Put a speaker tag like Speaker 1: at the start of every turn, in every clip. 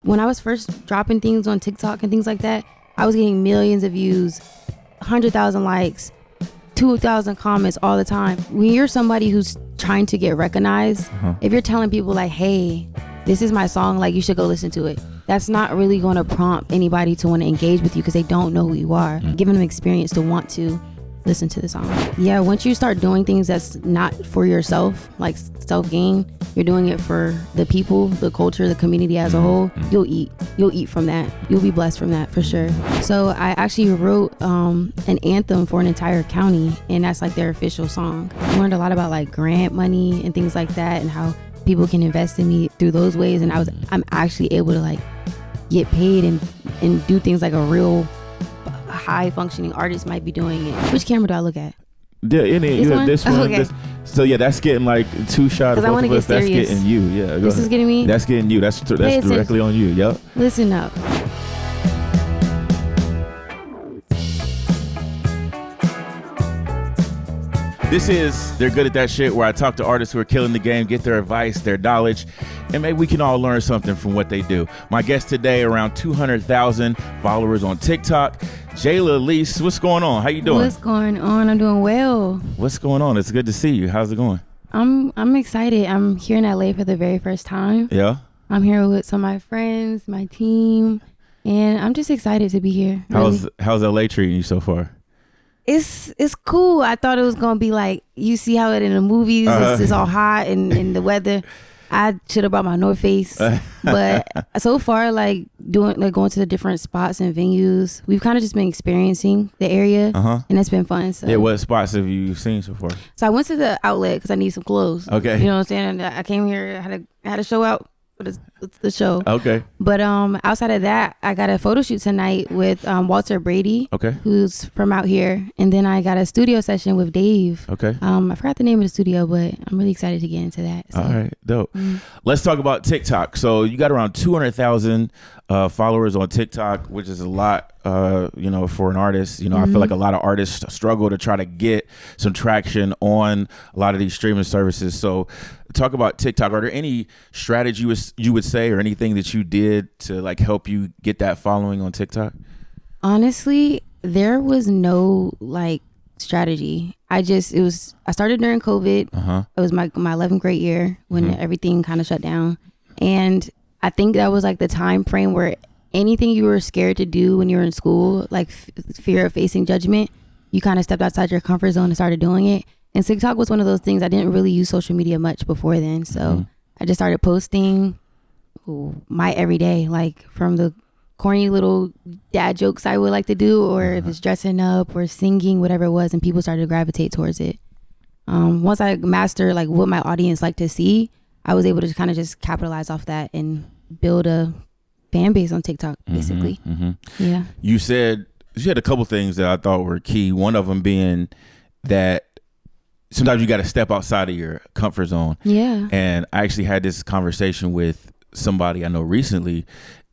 Speaker 1: when I was first dropping things on TikTok and things like that, I was getting millions of views, 100,000 likes, 2,000 comments all the time. When you're somebody who's trying to get recognized, if you're telling people like, hey, this is my song, like you should go listen to it, that's not really going to prompt anybody to want to engage with you because they don't know who you are. Giving them experience to want to listen to the song. Yeah, once you start doing things that's not for yourself, like self-gain, you're doing it for the people, the culture, the community as a whole, you'll eat from that. You'll be blessed from that for sure. So I actually wrote an anthem for an entire county, and that's like their official song. I learned a lot about like grant money and things like that, and how people can invest in me through those ways, and I'm actually able to like get paid and do things like a real high functioning artist might be doing it. Which camera do I look at?
Speaker 2: Yeah, this one.
Speaker 1: Okay.
Speaker 2: So yeah, that's getting like 2 shots.
Speaker 1: Because I want to get serious.
Speaker 2: That's getting you. Yeah.
Speaker 1: This is getting me.
Speaker 2: That's getting you. That's directly on you. Yep.
Speaker 1: Listen up.
Speaker 2: This is They're Good at That Shit, where I talk to artists who are killing the game, get their advice, their knowledge, and maybe we can all learn something from what they do. My guest today, around 200,000 followers on TikTok, Jayla Elise. What's going on? How you doing?
Speaker 1: What's going on? I'm doing well.
Speaker 2: What's going on? It's good to see you. How's it going?
Speaker 1: I'm excited. I'm here in LA for the very first time.
Speaker 2: Yeah?
Speaker 1: I'm here with some of my friends, my team, and I'm just excited to be here. Really.
Speaker 2: How's LA treating you so far?
Speaker 1: It's cool. I thought it was gonna be like, you see how it in the movies, it's all hot and the weather. I should have brought my North Face, but so far, like going to the different spots and venues, we've kind of just been experiencing the area, and it's been fun. So.
Speaker 2: Yeah, what spots have you seen so far?
Speaker 1: So I went to the outlet because I need some clothes.
Speaker 2: Okay,
Speaker 1: you know what I'm saying. And I came here, I had a show out. The show.
Speaker 2: Okay.
Speaker 1: But outside of that, I got a photo shoot tonight with Walter Brady.
Speaker 2: Okay.
Speaker 1: Who's from out here, and then I got a studio session with Dave.
Speaker 2: Okay.
Speaker 1: I forgot the name of the studio, but I'm really excited to get into that. So.
Speaker 2: All right, dope. Let's talk about TikTok. So you got around 200,000 followers on TikTok, which is a lot. For an artist, I feel like a lot of artists struggle to try to get some traction on a lot of these streaming services. So talk about TikTok. Are there any strategy you would say, or anything that you did to like help you get that following on TikTok?
Speaker 1: Honestly, there was no like strategy. I started during COVID. It was my 11th grade year when everything kind of shut down. And I think that was like the time frame where anything you were scared to do when you were in school, like fear of facing judgment, you kind of stepped outside your comfort zone and started doing it. And TikTok was one of those things. I didn't really use social media much before then. So I just started posting my everyday, like from the corny little dad jokes I would like to do, or if it's dressing up or singing, whatever it was, and people started to gravitate towards it. Once I mastered like what my audience liked to see, I was able to kind of just capitalize off that and build a fan base on TikTok, basically. Yeah. You
Speaker 2: had a couple things that I thought were key. One of them being that sometimes you got to step outside of your comfort zone.
Speaker 1: Yeah.
Speaker 2: And I actually had this conversation with somebody I know recently,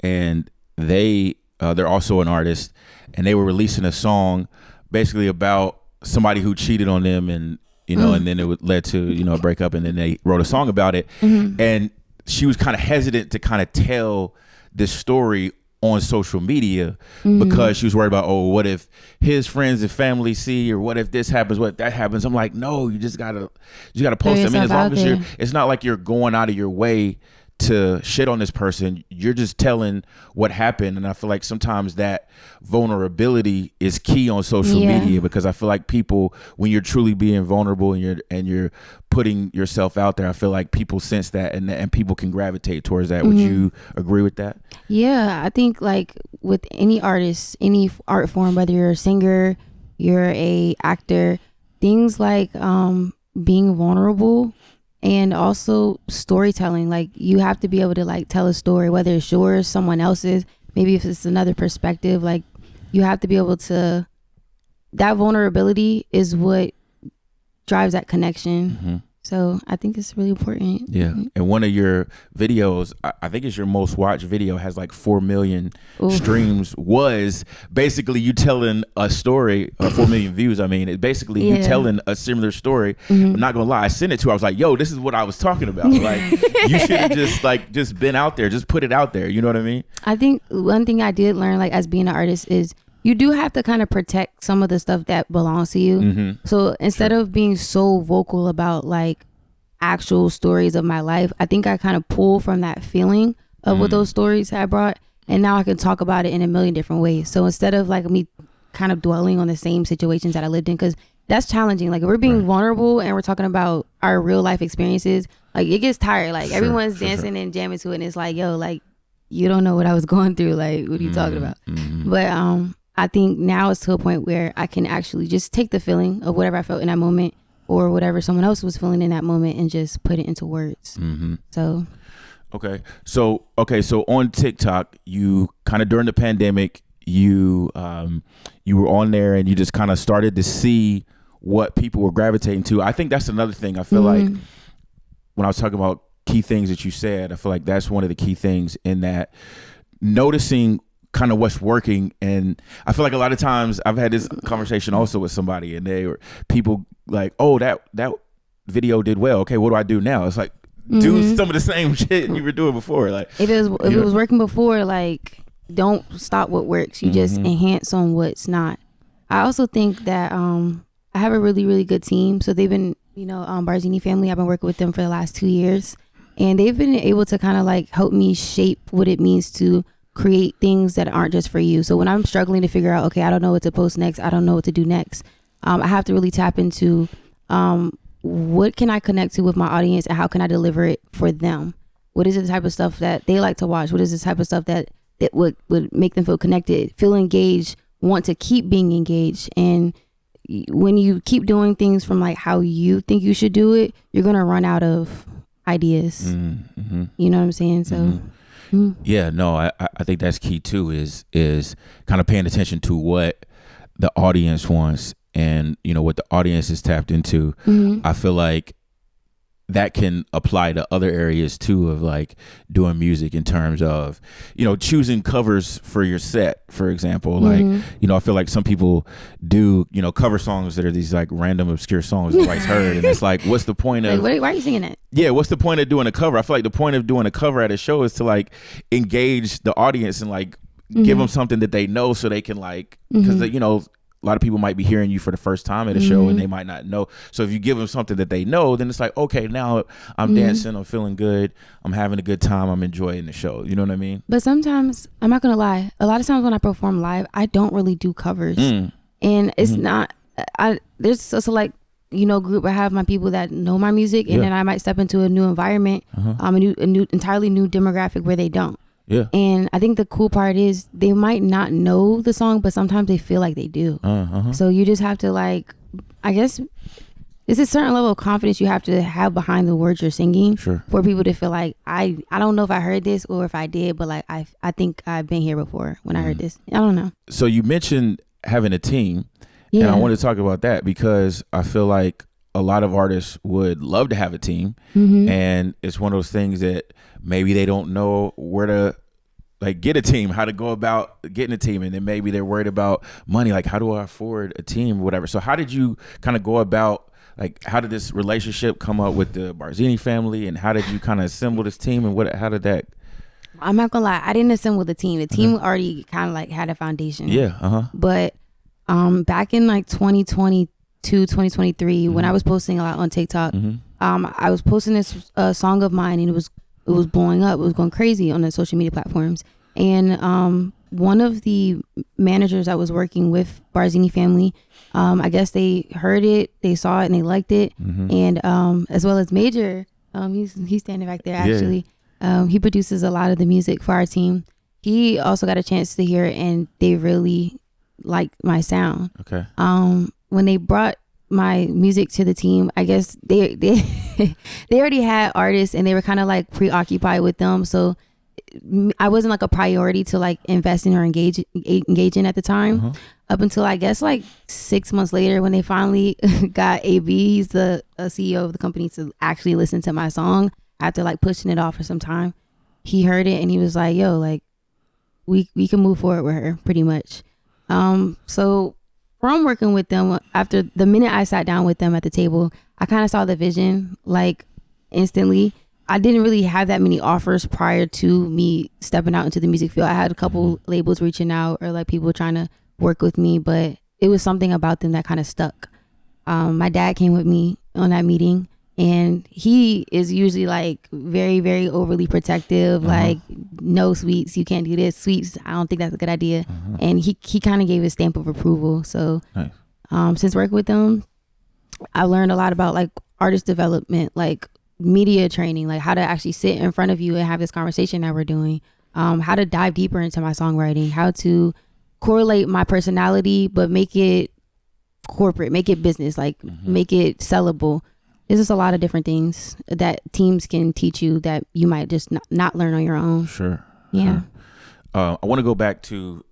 Speaker 2: and they're also an artist, and they were releasing a song basically about somebody who cheated on them, and and then it led to a breakup, and then they wrote a song about it. And she was kind of hesitant to kind of tell this story on social media because she was worried about, what if his friends and family see, or what if this happens, what if that happens. I'm like, no, you just gotta post. I mean, as long as it's not like you're going out of your way to shit on this person, you're just telling what happened. And I feel like sometimes that vulnerability is key on social media, because I feel like people, when you're truly being vulnerable and you're putting yourself out there, I feel like people sense that, and people can gravitate towards that. Would you agree with that?
Speaker 1: Yeah, I think like with any artist, any art form, whether you're a singer, you're a actor, things like being vulnerable and also storytelling. Like you have to be able to like tell a story, whether it's yours, someone else's, maybe if it's another perspective. Like you have to be able to, that vulnerability is what drives that connection. So I think it's really important.
Speaker 2: Yeah. And one of your videos, I think it's your most watched video, has like 4 million streams, was basically you telling a story, 4 million views. I mean, it's basically you telling a similar story. I'm not going to lie. I sent it to her. I was like, yo, this is what I was talking about. Like, you should have just been out there, just put it out there. You know what I mean?
Speaker 1: I think one thing I did learn, like, as being an artist is you do have to kind of protect some of the stuff that belongs to you. So instead of being so vocal about like actual stories of my life, I think I kind of pull from that feeling of what those stories had brought, and now I can talk about it in a million different ways. So instead of like me kind of dwelling on the same situations that I lived in, because that's challenging. Like if we're being vulnerable and we're talking about our real life experiences, like it gets tired. Like everyone's dancing and jamming to it, and it's like, yo, like you don't know what I was going through. Like what are you talking about? But I think now it's to a point where I can actually just take the feeling of whatever I felt in that moment or whatever someone else was feeling in that moment and just put it into words. So.
Speaker 2: Okay. So on TikTok, you kind of during the pandemic, you were on there and you just kind of started to see what people were gravitating to. I think that's another thing. I feel like when I was talking about key things that you said, I feel like that's one of the key things in that noticing kind of what's working. And I feel like a lot of times I've had this conversation also with somebody, and people like, oh, that video did well. Okay, what do I do now? It's like, do some of the same shit you were doing before. Like
Speaker 1: if it was working before, like don't stop what works. You just enhance on what's not. I also think that I have a really, really good team. So they've been, Barzini family, I've been working with them for the last 2 years, and they've been able to kind of like help me shape what it means to create things that aren't just for you. So when I'm struggling to figure out, okay, I don't know what to post next, I don't know what to do next, I have to really tap into what can I connect to with my audience, and how can I deliver it for them? What is the type of stuff that they like to watch? What is the type of stuff that would make them feel connected, feel engaged, want to keep being engaged? And when you keep doing things from like how you think you should do it, you're gonna run out of ideas. You know what I'm saying? So
Speaker 2: yeah, no, I think that's key too, is kind of paying attention to what the audience wants and what the audience is tapped into. I feel like that can apply to other areas too, of like doing music in terms of choosing covers for your set, for example. Like I feel like some people do cover songs that are these like random obscure songs nobody's heard, and it's like, what's the point of
Speaker 1: why are you singing it?
Speaker 2: Yeah, what's the point of doing a cover? I feel like the point of doing a cover at a show is to like engage the audience and like give them something that they know, so they can like, because a lot of people might be hearing you for the first time at a show and they might not know. So if you give them something that they know, then it's like, okay, now I'm dancing, I'm feeling good, I'm having a good time, I'm enjoying the show. You know what I mean?
Speaker 1: But sometimes, I'm not gonna lie, a lot of times when I perform live, I don't really do covers. And it's not, there's a select group. I have my people that know my music, and then I might step into a new environment, a new entirely new demographic where they don't.
Speaker 2: Yeah.
Speaker 1: And I think the cool part is they might not know the song, but sometimes they feel like they do. So you just have to like, I guess there's a certain level of confidence you have to have behind the words you're singing for people to feel like, I don't know if I heard this or if I did, but like I think I've been here before when I heard this. I don't know.
Speaker 2: So you mentioned having a team, and I want to talk about that because I feel like a lot of artists would love to have a team, and it's one of those things that maybe they don't know where to like get a team, how to go about getting a team, and then maybe they're worried about money, like how do I afford a team or whatever. So how did you kind of go about, like how did this relationship come up with the Barzini family, and how did you kind of assemble this team, and how did that?
Speaker 1: I'm not gonna lie, I didn't assemble the team. The team already kind of like had a foundation. But back in like 2022, 2023, when I was posting a lot on TikTok, I was posting this song of mine, and it was blowing up. It was going crazy on the social media platforms. And one of the managers that was working with Barzini family, I guess they heard it, they saw it, and they liked it. And as well as Major, he's standing back there actually. He produces a lot of the music for our team. He also got a chance to hear it, and they really liked my sound.
Speaker 2: Okay.
Speaker 1: When they brought my music to the team, I guess they already had artists, and they were kind of like preoccupied with them, so I wasn't like a priority to like invest in or engage in at the time. Up until I guess like 6 months later, when they finally got AB, he's the CEO of the company, to actually listen to my song after like pushing it off for some time. He heard it and he was like, yo, like we can move forward with her pretty much. So from working with them, after the minute I sat down with them at the table, I kind of saw the vision like instantly. I didn't really have that many offers prior to me stepping out into the music field. I had a couple labels reaching out or like people trying to work with me, but it was something about them that kind of stuck. My dad came with me on that meeting, and he is usually like very, very overly protective, like no sweets, you can't do this, sweets, I don't think that's a good idea. And he kind of gave his stamp of approval. So nice. Since working with them, I learned a lot about like artist development, like media training, like how to actually sit in front of you and have this conversation that we're doing, how to dive deeper into my songwriting, how to correlate my personality but make it corporate, make it business, like make it sellable. There's just a lot of different things that teams can teach you that you might just not learn on your own.
Speaker 2: Sure.
Speaker 1: Yeah.
Speaker 2: I want to go back to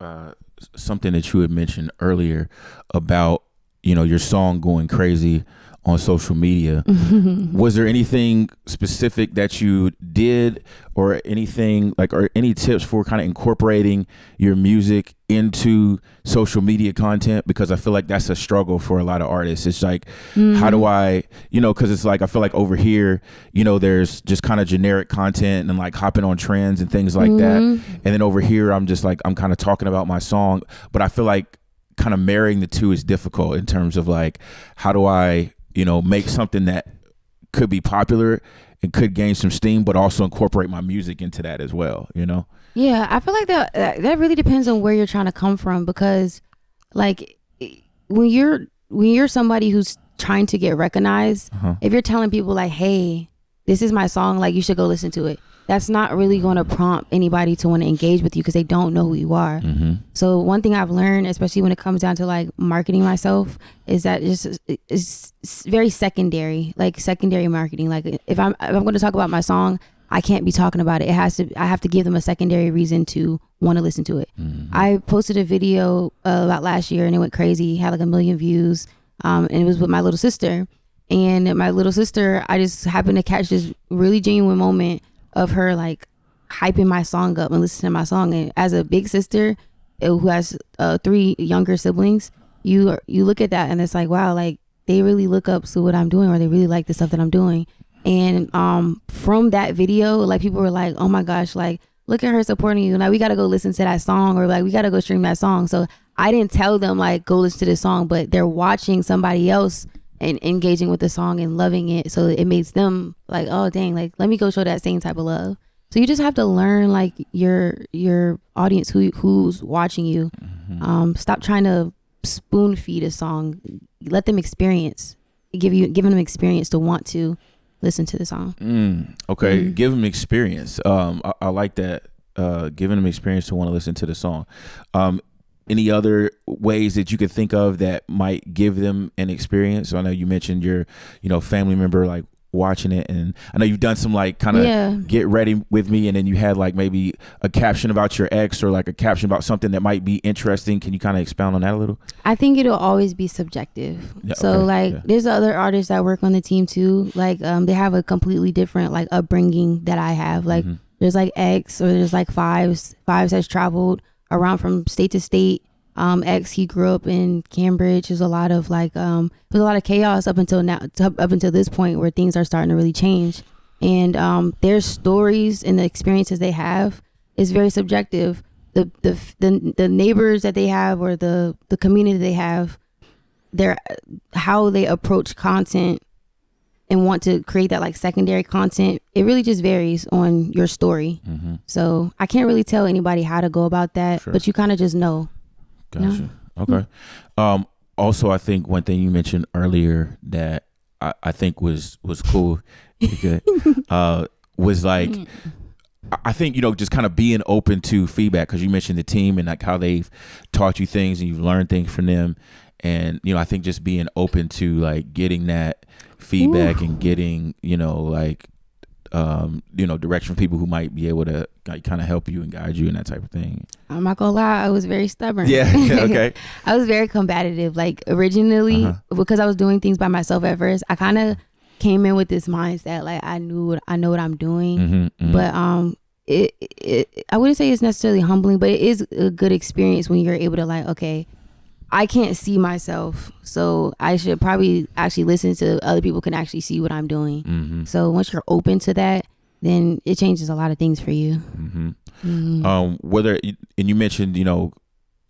Speaker 2: something that you had mentioned earlier about, you know, your song going crazy on social media. Was there anything specific that you did or anything like, or any tips for kind of incorporating your music into social media content? Because I feel like that's a struggle for a lot of artists. It's like, how do I, you know, cause it's like, I feel like over here, you know, there's just kind of generic content and like hopping on trends and things like that. And then over here, I'm just like, I'm kind of talking about my song, but I feel like kind of marrying the two is difficult in terms of like, how do I, you know, make something that could be popular and could gain some steam, but also incorporate my music into that as well, you know?
Speaker 1: Yeah, I feel like that really depends on where you're trying to come from, because like when you're somebody who's trying to get recognized, if you're telling people like, hey, this is my song, like you should go listen to it, that's not really going to prompt anybody to want to engage with you because they don't know who you are. So one thing I've learned, especially when it comes down to like marketing myself, is that it's very secondary, like secondary marketing. Like if I'm going to talk about my song, I can't be talking about it. I have to give them a secondary reason to want to listen to it. I posted a video about last year and it went crazy. It had like 1 million views. And it was with my little sister. And my little sister, I just happened to catch this really genuine moment of her like hyping my song up and listening to my song. And as a big sister who has 3 younger siblings, you look at that and it's like, wow, like they really look up to what I'm doing, or they really like the stuff that I'm doing. And from that video, like people were like, oh my gosh, like look at her supporting you, like we gotta go listen to that song, or like we gotta go stream that song. So I didn't tell them like go listen to this song, but they're watching somebody else and engaging with the song and loving it, so it makes them like, oh dang, like let me go show that same type of love. So you just have to learn like your audience, who's watching you. Stop trying to spoon feed a song. Let them experience, giving them experience to want to listen to the song. Okay.
Speaker 2: Give them experience. I like that. Giving them experience to want to listen to the song. Any other ways that you could think of that might give them an experience? I know you mentioned your, you know, family member like watching it, and I know you've done some like kind of get ready with me, and then you had like maybe a caption about your ex or like a caption about something that might be interesting. Can you kind of expound on that a little?
Speaker 1: I think it'll always be subjective. So like there's other artists that work on the team too, like they have a completely different like upbringing that I have. Like there's like X, or there's like Fives has traveled around from state to state. X, he grew up in Cambridge. There's a lot of like there's a lot of chaos up until now, up until this point where things are starting to really change. And their stories and the experiences they have is very subjective. The neighbors that they have, or the community they have, their how they approach content and want to create that like secondary content, it really just varies on your story. So I can't really tell anybody how to go about that, but you kind of just know.
Speaker 2: Gotcha. Okay. Also, I think one thing you mentioned earlier that I think was cool, was like, I think, you know, just kind of being open to feedback, because you mentioned the team and like how they've taught you things and you've learned things from them. And, you know, I think just being open to like getting that feedback and getting, you know, like direction from people who might be able to kind of help you and guide you and that type of thing?
Speaker 1: I'm not gonna lie, I was very stubborn.
Speaker 2: Yeah. Okay.
Speaker 1: I was very combative. Like originally, because I was doing things by myself at first, I kind of came in with this mindset like I know what I'm doing. But I wouldn't say it's necessarily humbling, but it is a good experience when you're able to like, okay, I can't see myself, so I should probably actually listen to other people can actually see what I'm doing. So once you're open to that, then it changes a lot of things for you.
Speaker 2: Whether and you mentioned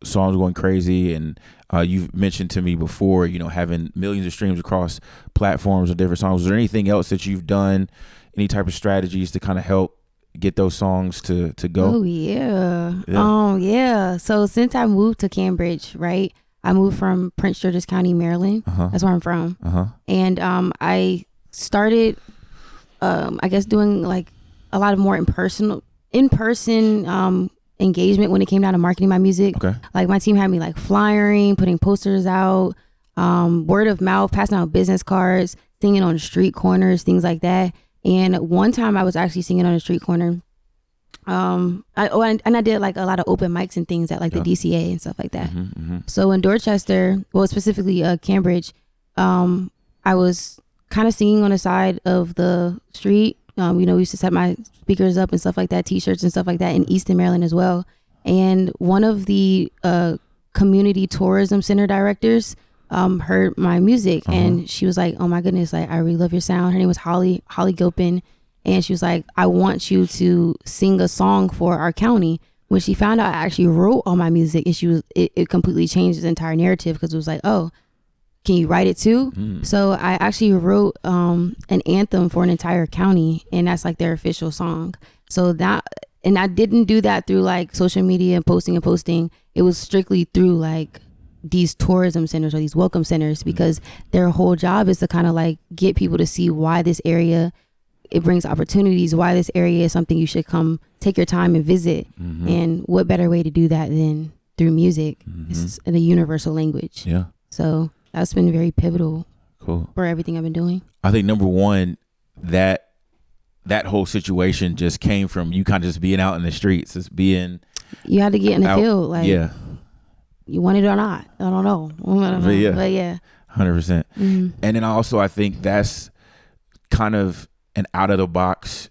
Speaker 2: songs going crazy, and you've mentioned to me before having millions of streams across platforms of different songs. Is there anything else that you've done, any type of strategies to kind of help get those songs to go?
Speaker 1: Oh yeah. So since I moved to Cambridge, right, I moved from Prince George's County, Maryland. That's where I'm from. And I started I guess doing like a lot of more in-person engagement when it came down to marketing my music.
Speaker 2: Okay.
Speaker 1: Like my team had me like flyering, putting posters out, word of mouth, passing out business cards, singing on street corners, things like that. And one time I was actually singing on a street corner. I did like a lot of open mics and things at like the DCA and stuff like that. So in Dorchester, well, specifically Cambridge, I was kind of singing on the side of the street. We used to set my speakers up and stuff like that, t-shirts and stuff like that in Easton, Maryland as well. And one of the community tourism center directors heard my music and she was like, oh my goodness, like I really love your sound. Her name was Holly Gilpin. And she was like, I want you to sing a song for our county. When she found out I actually wrote all my music, and it completely changed the entire narrative, because it was like, oh, can you write it too? So I actually wrote an anthem for an entire county, and that's like their official song. So and I didn't do that through like social media and posting. It was strictly through like these tourism centers or these welcome centers, because their whole job is to kind of like get people to see why this area, it brings opportunities, why this area is something you should come take your time and visit. And what better way to do that than through music? It's in a universal language.
Speaker 2: Yeah.
Speaker 1: So that's been very pivotal
Speaker 2: Cool.
Speaker 1: for everything I've been doing.
Speaker 2: I think number one, that whole situation just came from you kind of just being out in the streets, just being.
Speaker 1: You had to get in the field, like you want it or not. I don't know. But yeah.
Speaker 2: 100%. And then I think that's kind of an out of the box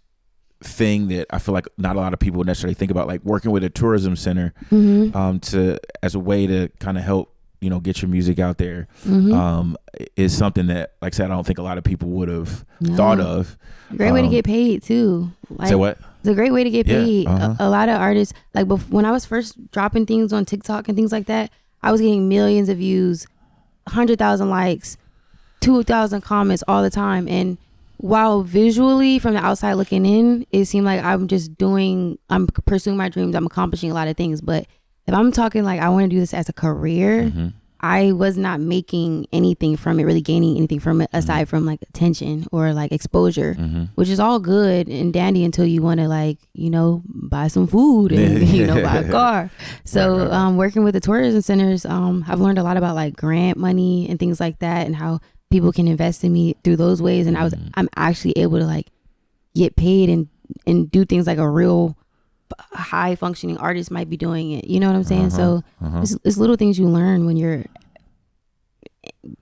Speaker 2: thing that I feel like not a lot of people necessarily think about, like working with a tourism center as a way to kind of help get your music out there is something that, like I said, I don't think a lot of people would have thought of.
Speaker 1: Great way to get paid too. Like,
Speaker 2: say what?
Speaker 1: It's a great way to get paid. A lot of artists, like when I was first dropping things on TikTok and things like that, I was getting millions of views, 100,000 likes, 2,000 comments all the time. And while visually from the outside looking in, it seemed like I'm pursuing my dreams, I'm accomplishing a lot of things. But if I'm talking like I want to do this as a career, I was not making anything from it, really gaining anything from it aside from like attention or like exposure, which is all good and dandy until you want to like, buy some food and, buy a car. So right. Working with the tourism centers, I've learned a lot about like grant money and things like that, and how people can invest in me through those ways. And I'm actually able to like get paid and do things like a real high functioning artist might be doing it. You know what I'm saying? So it's little things you learn when you're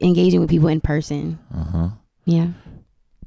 Speaker 1: engaging with people in person. Yeah.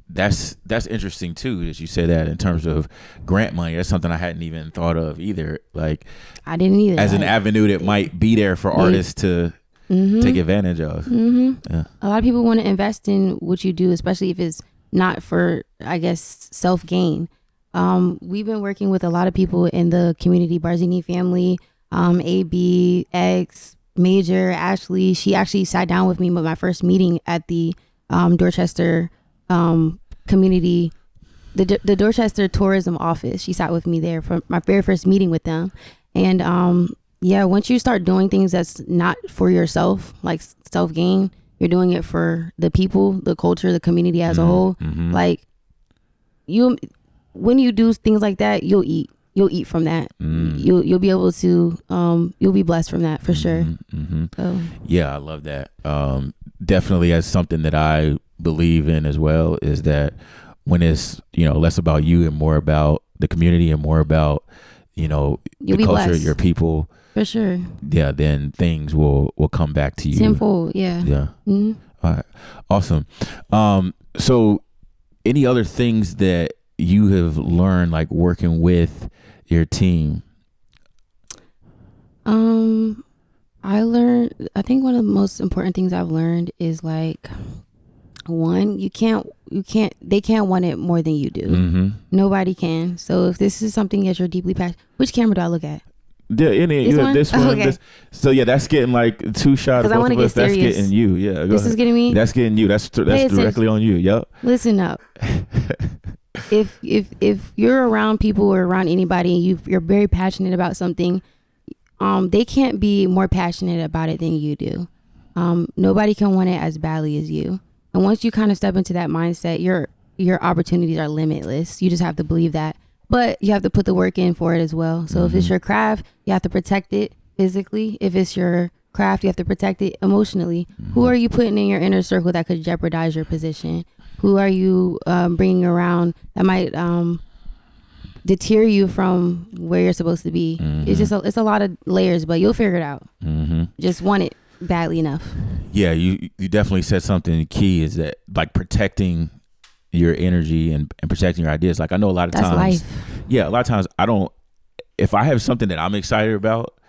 Speaker 2: That's interesting too, that you say that in terms of grant money. That's something I hadn't even thought of either. Like
Speaker 1: I didn't either.
Speaker 2: As an avenue that might be there for artists to take advantage of. Yeah. A
Speaker 1: lot of people want to invest in what you do, especially if it's not for, I guess, self-gain. We've been working with a lot of people in the community, Barzini family, AB, X, Major, Ashley. She actually sat down with me with my first meeting at the Dorchester community, the Dorchester tourism office. She sat with me there for my very first meeting with them. And once you start doing things that's not for yourself, like self-gain, you're doing it for the people, the culture, the community as a whole. Like when you do things like that, you'll eat from that. You'll be able to you'll be blessed from that for sure. So.
Speaker 2: Yeah, I love that. Definitely, as something that I believe in as well, is that when it's, less about you and more about the community and more about, the culture,
Speaker 1: blessed.
Speaker 2: your people.
Speaker 1: For sure.
Speaker 2: Yeah, then things will come back to you.
Speaker 1: Tenfold, yeah.
Speaker 2: Yeah.
Speaker 1: Mm-hmm.
Speaker 2: All right. Awesome. So any other things that you have learned, like working with your team?
Speaker 1: I think one of the most important things I've learned is like, one, they can't want it more than you do.
Speaker 2: Mm-hmm.
Speaker 1: Nobody can. So if this is something that you're deeply passionate, which camera do I look at?
Speaker 2: Yeah, this one.
Speaker 1: Okay.
Speaker 2: So yeah, that's getting like 2 shots.
Speaker 1: Because I want to get serious.
Speaker 2: That's getting you. Yeah.
Speaker 1: This is getting me.
Speaker 2: That's getting you. That's directly on you. Yep.
Speaker 1: Listen up. If you're around people or around anybody and you're very passionate about something, they can't be more passionate about it than you do. Nobody can want it as badly as you. And once you kind of step into that mindset, your opportunities are limitless. You just have to believe that. But you have to put the work in for it as well. So if it's your craft, you have to protect it physically. If it's your craft, you have to protect it emotionally. Who are you putting in your inner circle that could jeopardize your position? Who are you bringing around that might deter you from where you're supposed to be? It's a lot of layers, but you'll figure it out. Just want it badly enough.
Speaker 2: Yeah, you definitely said something key, is that like protecting your energy and protecting your ideas. Like I know a lot of times,
Speaker 1: life.
Speaker 2: Yeah, a lot of times if I have something that I'm excited about,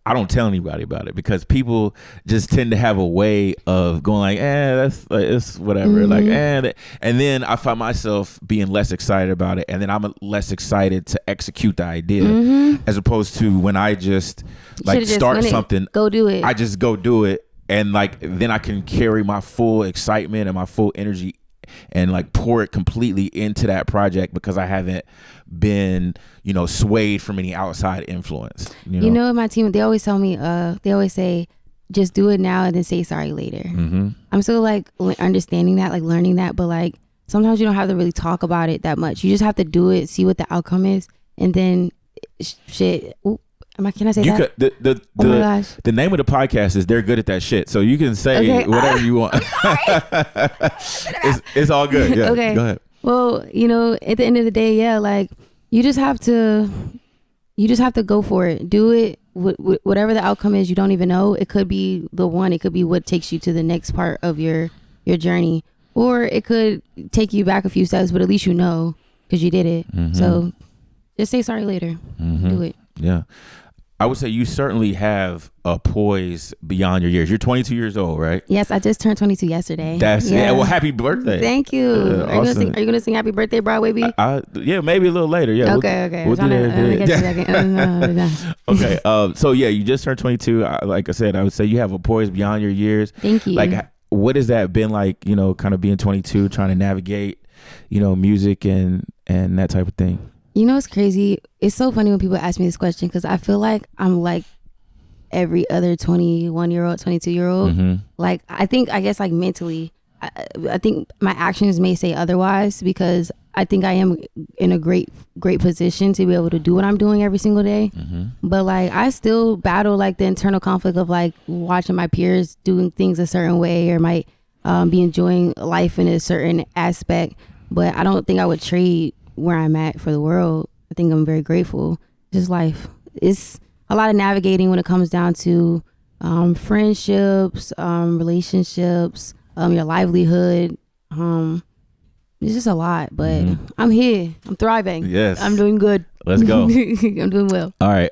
Speaker 2: I don't tell anybody about it, because people just tend to have a way of going like, that's like, it's whatever. Like, and then I find myself being less excited about it. And then I'm less excited to execute the idea, as opposed to when I just like start something,
Speaker 1: go do it.
Speaker 2: I just go do it. And like, then I can carry my full excitement and my full energy and like pour it completely into that project, because I haven't been, swayed from any outside influence.
Speaker 1: My team, they always tell me, they always say, just do it now and then say sorry later. I'm still like understanding that, like learning that, but like sometimes you don't have to really talk about it that much. You just have to do it, see what the outcome is, and then shit. Can I say that?
Speaker 2: Oh my gosh. The name of the podcast is They're Good at That Shit. So you can say whatever you want. It's all good. Yeah.
Speaker 1: Okay.
Speaker 2: Go ahead.
Speaker 1: Well, at the end of the day, yeah, like you just have to go for it. Do it. Whatever the outcome is, you don't even know. It could be the one. It could be what takes you to the next part of your journey, or it could take you back a few steps. But at least you know because you did it. So just say sorry later. Do it.
Speaker 2: Yeah. I would say you certainly have a poise beyond your years. You're 22 years old, right?
Speaker 1: Yes, I just turned 22 yesterday.
Speaker 2: Well, happy birthday.
Speaker 1: Thank you. Are you gonna sing Happy Birthday, Broadway B?
Speaker 2: Yeah, maybe a little later. Yeah.
Speaker 1: Okay.
Speaker 2: We'll do
Speaker 1: that.
Speaker 2: Okay. So yeah, you just turned 22. Like I said, I would say you have a poise beyond your years.
Speaker 1: Thank you.
Speaker 2: Like, what has that been like? Kind of being 22, trying to navigate, music and that type of thing.
Speaker 1: It's crazy. It's so funny when people ask me this question, because I feel like I'm like every other 21-year-old, 22-year-old. Like, I guess like mentally, I think my actions may say otherwise, because I think I am in a great position to be able to do what I'm doing every single day. But like, I still battle like the internal conflict of like watching my peers doing things a certain way, or might be enjoying life in a certain aspect. But I don't think I would trade where I'm at for the world. I think I'm very grateful. Just life. It's a lot of navigating when it comes down to friendships, relationships, your livelihood. It's just a lot, but I'm here. I'm thriving.
Speaker 2: Yes.
Speaker 1: I'm doing good.
Speaker 2: Let's go.
Speaker 1: I'm doing well.
Speaker 2: All right.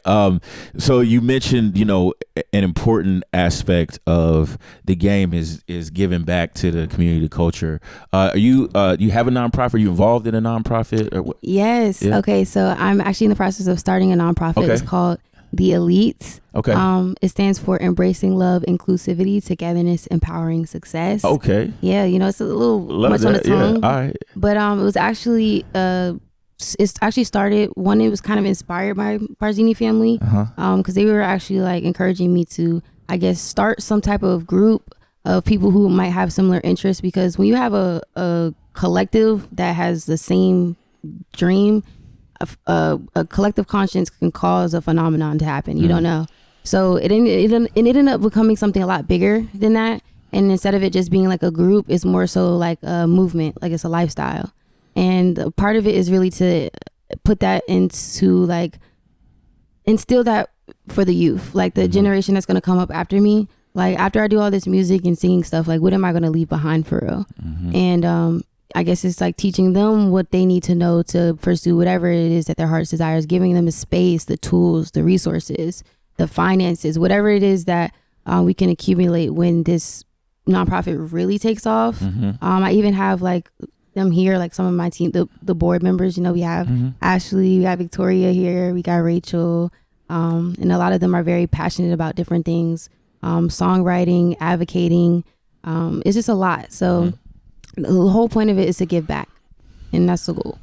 Speaker 2: So you mentioned, an important aspect of the game is giving back to the community culture. You have a nonprofit? Are you involved in a nonprofit? Or what?
Speaker 1: Yes. Yeah. Okay. So I'm actually in the process of starting a nonprofit. Okay. It's called The Elites.
Speaker 2: Okay.
Speaker 1: It stands for Embracing Love, Inclusivity, Togetherness, Empowering Success.
Speaker 2: Okay.
Speaker 1: Yeah. It's a little much on the tongue.
Speaker 2: Yeah. All right.
Speaker 1: But it was actually it's actually started, one, it was kind of inspired by Barzini family, because they were actually like encouraging me to, I guess, start some type of group of people who might have similar interests, because when you have a collective that has the same dream, a collective conscience can cause a phenomenon to happen. You don't know. So it ended up becoming something a lot bigger than that. And instead of it just being like a group, it's more so like a movement, like it's a lifestyle. And part of it is really to put that into like instill that for the youth, like the generation that's going to come up after me. Like after I do all this music and singing stuff, like what am I going to leave behind for real? And I guess it's like teaching them what they need to know to pursue whatever it is that their heart's desires, giving them the space, the tools, the resources, the finances, whatever it is that we can accumulate when this nonprofit really takes off. I even have like them here, like some of my team, the board members, you know, we have Ashley, we got Victoria here, we got Rachel, and a lot of them are very passionate about different things, songwriting, advocating. It's just a lot. So the whole point of it is to give back, and that's the goal.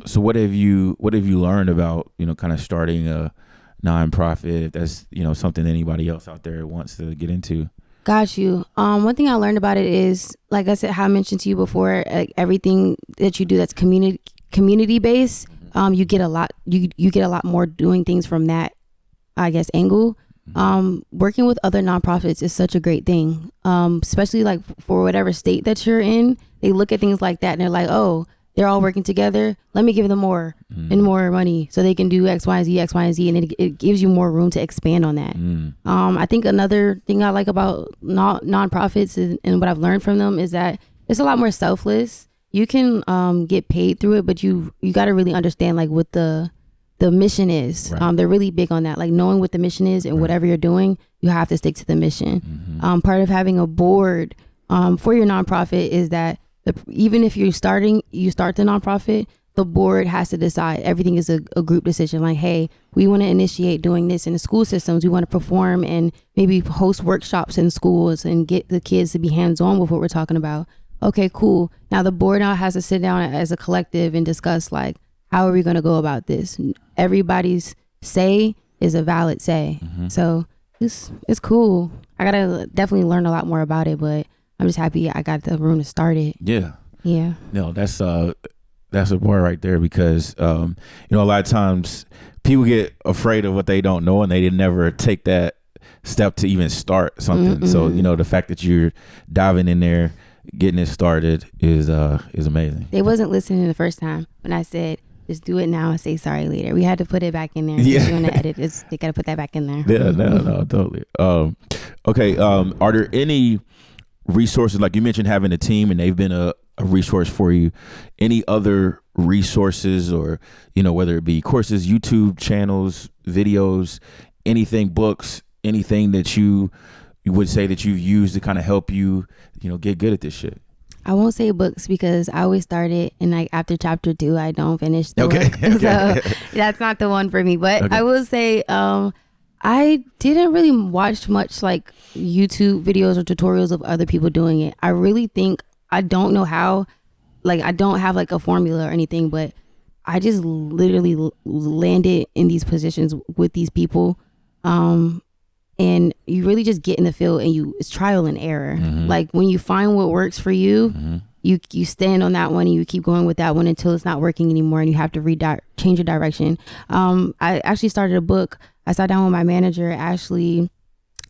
Speaker 2: So what have you learned about, you know, kind of starting a nonprofit, if that's, you know, something anybody else out there wants to get into?
Speaker 1: Got you. One thing I learned about it is, like I said, how I mentioned to you before, like everything that you do that's community based, you get a lot. You get a lot more doing things from that, I guess, angle. Working with other nonprofits is such a great thing, especially like for whatever state that you're in. They look at things like that and they're like, oh, they're all working together. Let me give them more and more money so they can do X, Y, and Z, X, Y, and Z. And it gives you more room to expand on that. I think another thing I like about nonprofits and what I've learned from them is that it's a lot more selfless. You can get paid through it, but you got to really understand like what the mission is.
Speaker 2: Right.
Speaker 1: They're really big on that, like knowing what the mission is and whatever you're doing, you have to stick to the mission. Part of having a board for your nonprofit is that even if you start the nonprofit, the board has to decide. Everything is a group decision. Like, hey, we want to initiate doing this in the school systems. We want to perform and maybe host workshops in schools and get the kids to be hands-on with what we're talking about. Okay, cool. Now the board now has to sit down as a collective and discuss like, how are we going to go about this? Everybody's say is a valid say. So it's cool. I got to definitely learn a lot more about it, but I'm just happy I got the room to start it.
Speaker 2: Yeah. No, that's a part right there, because you know, a lot of times people get afraid of what they don't know and they never take that step to even start something. So, you know, the fact that you're diving in there, getting it started is amazing.
Speaker 1: They wasn't listening the first time when I said, just do it now and say sorry later. We had to put it back in there.
Speaker 2: Yeah.
Speaker 1: You want to edit this, they got to put that back in there.
Speaker 2: Yeah, no, totally. Okay. Are there any resources, like you mentioned having a team and they've been a resource for you, any other resources, or, you know, whether it be courses, YouTube channels, videos, anything, books, anything that you would say that you've used to kind of help you, you know, get good at this shit?
Speaker 1: I won't say books because I always start it and like after chapter 2 I don't finish the
Speaker 2: Okay.
Speaker 1: book. So that's not the one for me. But I will say I didn't really watch much like YouTube videos or tutorials of other people doing it. I really think, I don't know how, like I don't have like a formula or anything, but I just literally landed in these positions with these people. And you really just get in the field and it's trial and error. Like when you find what works for you, you stand on that one and you keep going with that one until it's not working anymore and you have to change your direction. I actually started a book. I sat down with my manager, Ashley.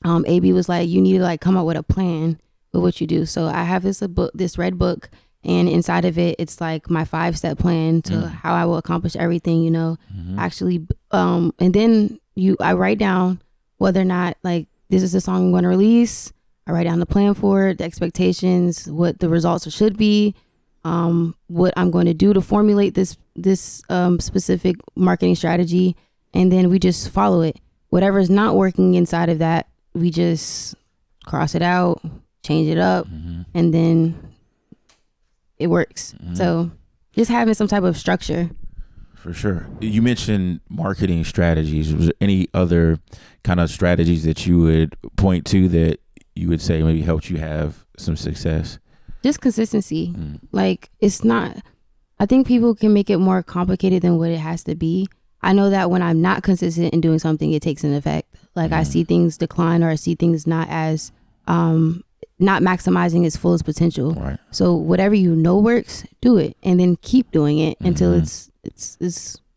Speaker 1: AB was like, you need to like come up with a plan with what you do. So I have this red book, and inside of it, it's like my 5-step plan to how I will accomplish everything, you know, actually. And then I write down whether or not like this is the song I'm going to release. I write down the plan for it, the expectations, what the results should be, what I'm going to do to formulate this specific marketing strategy, and then we just follow it. Whatever is not working inside of that, we just cross it out, change it up, and then it works. So just having some type of structure.
Speaker 2: For sure. You mentioned marketing strategies. Was there any other kind of strategies that you would point to that you would say maybe helped you have some success?
Speaker 1: Just consistency. Like it's not, I think people can make it more complicated than what it has to be. I know that when I'm not consistent in doing something, it takes an effect. Like I see things decline, or I see things not as, not maximizing its fullest potential.
Speaker 2: Right.
Speaker 1: So whatever you know works, do it, and then keep doing it until it's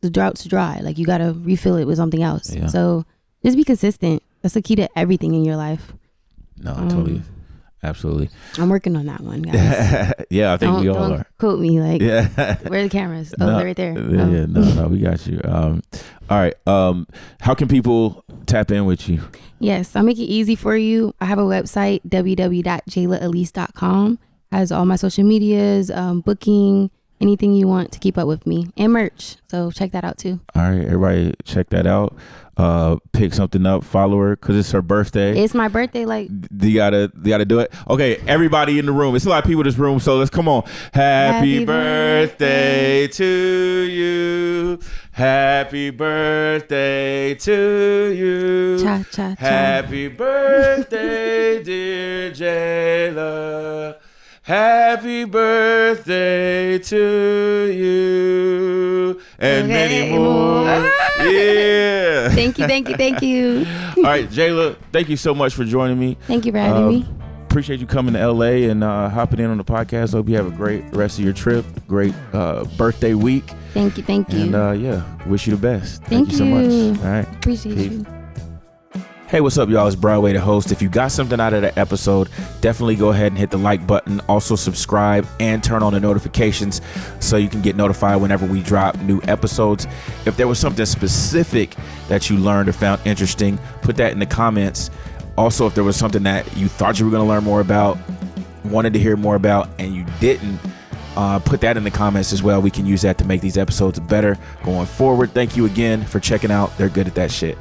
Speaker 1: the drought's dry. Like you got to refill it with something else. Yeah. So just be consistent. That's the key to everything in your life.
Speaker 2: No, totally. Absolutely.
Speaker 1: I'm working on that one, guys.
Speaker 2: Yeah, I think we all
Speaker 1: don't
Speaker 2: are.
Speaker 1: quote me like,
Speaker 2: Yeah.
Speaker 1: where are the cameras? Oh,
Speaker 2: No,
Speaker 1: they're right there.
Speaker 2: Yeah, no, we got you. All right. How can people tap in with you?
Speaker 1: Yes, I'll make it easy for you. I have a website, www.jaylaelise.com. Has all my social medias, booking, anything you want to keep up with me, and merch. So check that out too.
Speaker 2: All right, everybody check that out. Pick something up, follow her, because it's her birthday.
Speaker 1: It's my birthday. Like,
Speaker 2: you gotta do it. Okay, everybody in the room. It's a lot of people in this room, so let's come on. Happy birthday to you. Happy birthday to you.
Speaker 1: Cha cha cha.
Speaker 2: Happy birthday, dear Jayla. Happy birthday to you. And many more. Yeah.
Speaker 1: Thank you.
Speaker 2: All right, Jayla, thank you so much for joining me.
Speaker 1: Thank you for having me.
Speaker 2: Appreciate you coming to LA and hopping in on the podcast. Hope you have a great rest of your trip. Great birthday week.
Speaker 1: Thank you.
Speaker 2: And wish you the best.
Speaker 1: Thank
Speaker 2: you so much. All right.
Speaker 1: Appreciate you.
Speaker 2: Hey, what's up, y'all? It's Broadway, the host. If you got something out of the episode, definitely go ahead and hit the like button. Also subscribe and turn on the notifications so you can get notified whenever we drop new episodes. If there was something specific that you learned or found interesting, put that in the comments. Also, if there was something that you thought you were going to learn more about, wanted to hear more about, and you didn't, put that in the comments as well. We can use that to make these episodes better going forward. Thank you again for checking out They're Good at That Shit.